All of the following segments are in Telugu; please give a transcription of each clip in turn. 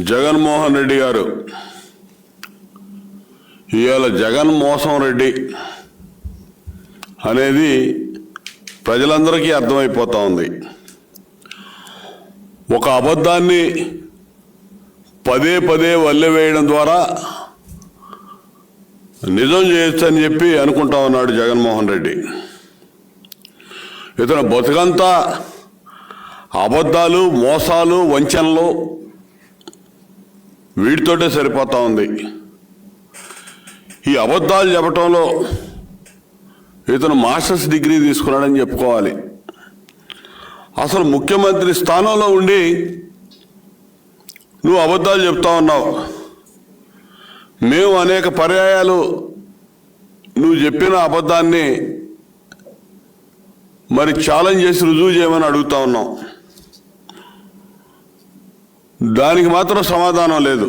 జగన్మోహన్ రెడ్డి గారు ఇవాళ జగన్ మోసం రెడ్డి అనేది ప్రజలందరికీ అర్థమైపోతా ఉంది. ఒక అబద్ధాన్ని పదే పదే వల్లెవేయడం ద్వారా నిజం చేయొచ్చని చెప్పి అనుకుంటా ఉన్నాడు జగన్మోహన్ రెడ్డి. ఇతను బతుకంతా అబద్ధాలు, మోసాలు, వంచనలు వీటితోటే సరిపోతా ఉంది. ఈ అబద్ధాలు చెప్పటంలో ఇతను మాస్టర్స్ డిగ్రీ తీసుకున్నాడని చెప్పుకోవాలి. అసలు ముఖ్యమంత్రి స్థానంలో ఉండి నువ్వు అబద్ధాలు చెప్తా ఉన్నావు. మేము అనేక పర్యాయాలు నువ్వు చెప్పిన అబద్ధాన్ని మరి ఛాలెంజ్ చేసి రుజువు చేయమని అడుగుతా ఉన్నాం. దానికి మాత్రం సమాధానం లేదు.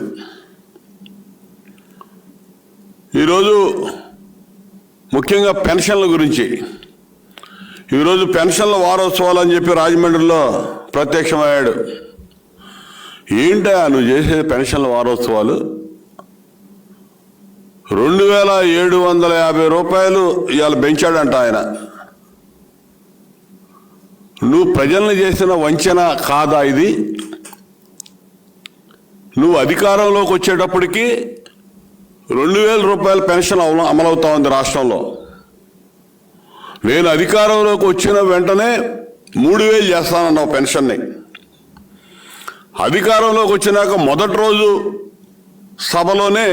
ఈరోజు ముఖ్యంగా పెన్షన్ల గురించి, ఈరోజు పెన్షన్ల వారోత్సవాలు అని చెప్పి రాజమండ్రిలో ప్రత్యక్షమయ్యాడు. ఏంటా నువ్వు చేసే పెన్షన్ల వారోత్సవాలు? 2750 రూపాయలు ఇవాళ పెంచాడంట ఆయన. నువ్వు ప్రజల్ని చేసిన వంచన కాదా ఇది? నువ్వు అధికారంలోకి వచ్చేటప్పటికి 2000 రూపాయల పెన్షన్ అమలవుతా ఉంది రాష్ట్రంలో. నేను అధికారంలోకి వచ్చిన వెంటనే 3000 చేస్తానన్నావు పెన్షన్ని. అధికారంలోకి వచ్చినాక మొదటి రోజు సభలోనే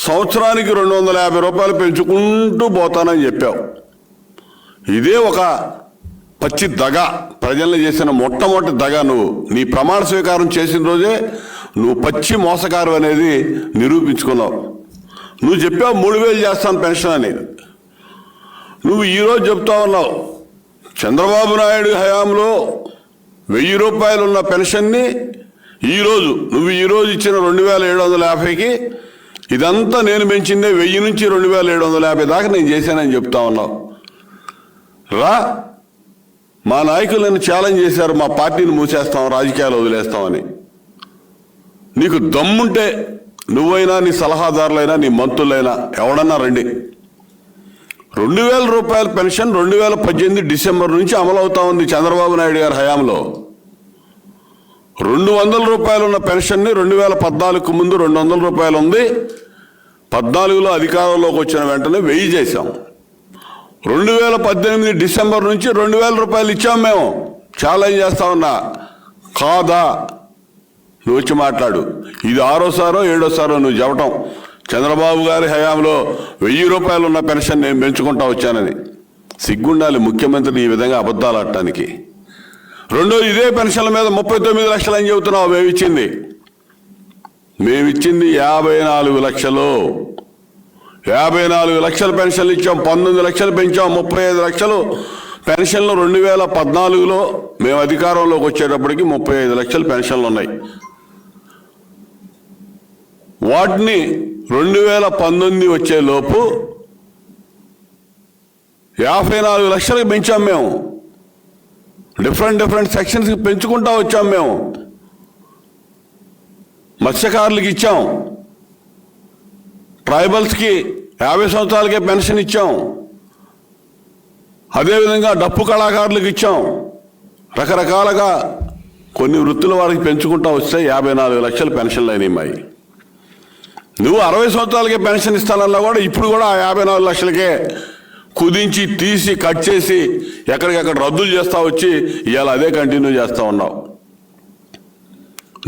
సంవత్సరానికి 250 రూపాయలు పెంచుకుంటూ పోతానని చెప్పావు. ఇదే ఒక పచ్చి దగ, ప్రజల్ని చేసిన మొట్టమొదటి దగ. నువ్వు నీ ప్రమాణ స్వీకారం చేసిన రోజే నువ్వు పచ్చి మోసగారు అనేది నిరూపించుకున్నావు. నువ్వు చెప్పావు 3000 చేస్తాను పెన్షన్ అని. నువ్వు ఈరోజు చెప్తా ఉన్నావు చంద్రబాబు నాయుడు హయాంలో 1000 రూపాయలు ఉన్న పెన్షన్ని నువ్వు ఈరోజు ఇచ్చిన 2750కి ఇదంతా నేను పెంచిందే 1000 నుంచి 2750 దాకా నేను చేశానని చెప్తా ఉన్నావు. రా, మా నాయకులు నన్ను ఛాలెంజ్ చేశారు, మా పార్టీని మూసేస్తాం, రాజకీయాలు వదిలేస్తామని. నీకు దమ్ముంటే నువ్వైనా, నీ సలహాదారులైనా, నీ మంత్రులైనా ఎవడన్నా రండి. 2000 రూపాయల పెన్షన్ 2018 డిసెంబర్ నుంచి అమలవుతా ఉంది చంద్రబాబు నాయుడు గారి హయాంలో. 200 రూపాయలు ఉన్న పెన్షన్ని 2014కు ముందు 200 రూపాయలు ఉంది. 14లో అధికారంలోకి వచ్చిన వెంటనే 1000 చేశాం. 2018 డిసెంబర్ నుంచి 2000 రూపాయలు ఇచ్చాం మేము. ఛాలెంజ్ చేస్తా ఉన్నా, కాదా? నువ్వు వచ్చి మాట్లాడు. ఇది 6సారో 7సారో నువ్వు చెప్పటం చంద్రబాబు గారి హయాంలో 1000 రూపాయలు ఉన్న పెన్షన్ నేను పెంచుకుంటా వచ్చానని. సిగ్గుండాలి ముఖ్యమంత్రి ఈ విధంగా అబద్ధాలు ఆడటానికి. రెండోది, ఇదే పెన్షన్ల మీద 39 లక్షలు అని చెబుతున్నావు. మేమిచ్చింది 54 లక్షలు. 54 లక్షల పెన్షన్లు ఇచ్చాం. 19 లక్షలు పెంచాం. 35 లక్షలు పెన్షన్లు 2014లో మేము అధికారంలోకి వచ్చేటప్పటికి 35 లక్షల పెన్షన్లు ఉన్నాయి. వాటిని 2019 వచ్చే లోపు 54 లక్షలకు పెంచాం మేము. డిఫరెంట్ సెక్షన్స్కి పెంచుకుంటా వచ్చాం మేము. మత్స్యకారులకి ఇచ్చాం, ట్రైబల్స్కి 50 సంవత్సరాలకే పెన్షన్ ఇచ్చాం, అదేవిధంగా డప్పు కళాకారులకు ఇచ్చాం. రకరకాలుగా కొన్ని వృత్తుల వారికి పెంచుకుంటా వస్తే 54 లక్షల పెన్షన్లు అయినాయి మాయి. నువ్వు 60 సంవత్సరాలకే పెన్షన్ ఇస్తానన్నా కూడా ఇప్పుడు కూడా ఆ 54 లక్షలకే కుదించి తీసి కట్ చేసి ఎక్కడికెక్కడ రద్దులు చేస్తా వచ్చి ఇవాళ అదే కంటిన్యూ చేస్తూ ఉన్నావు.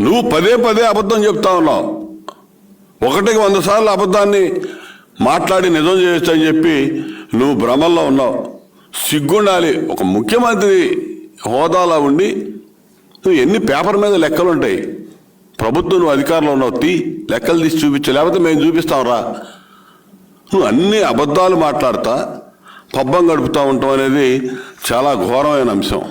నువ్వు పదే పదే అబద్ధం చెప్తా ఉన్నావు. 100 సార్లు అబద్ధాన్ని మాట్లాడి నిజం చేయొచ్చు అని చెప్పి నువ్వు భ్రమల్లో ఉన్నావు. సిగ్గుండాలి. ఒక ముఖ్యమంత్రి హోదాలో ఉండి నువ్వు ఎన్ని పేపర్ మీద లెక్కలు ఉంటాయి? ప్రభుత్వం నువ్వు అధికారంలో ఉన్నావు, లెక్కలు తీసి చూపించు, లేకపోతే మేము చూపిస్తాం రా. నువ్వు అన్ని అబద్ధాలు మాట్లాడతా పబ్బం గడుపుతూ ఉంటాం అనేది చాలా ఘోరమైన అంశం.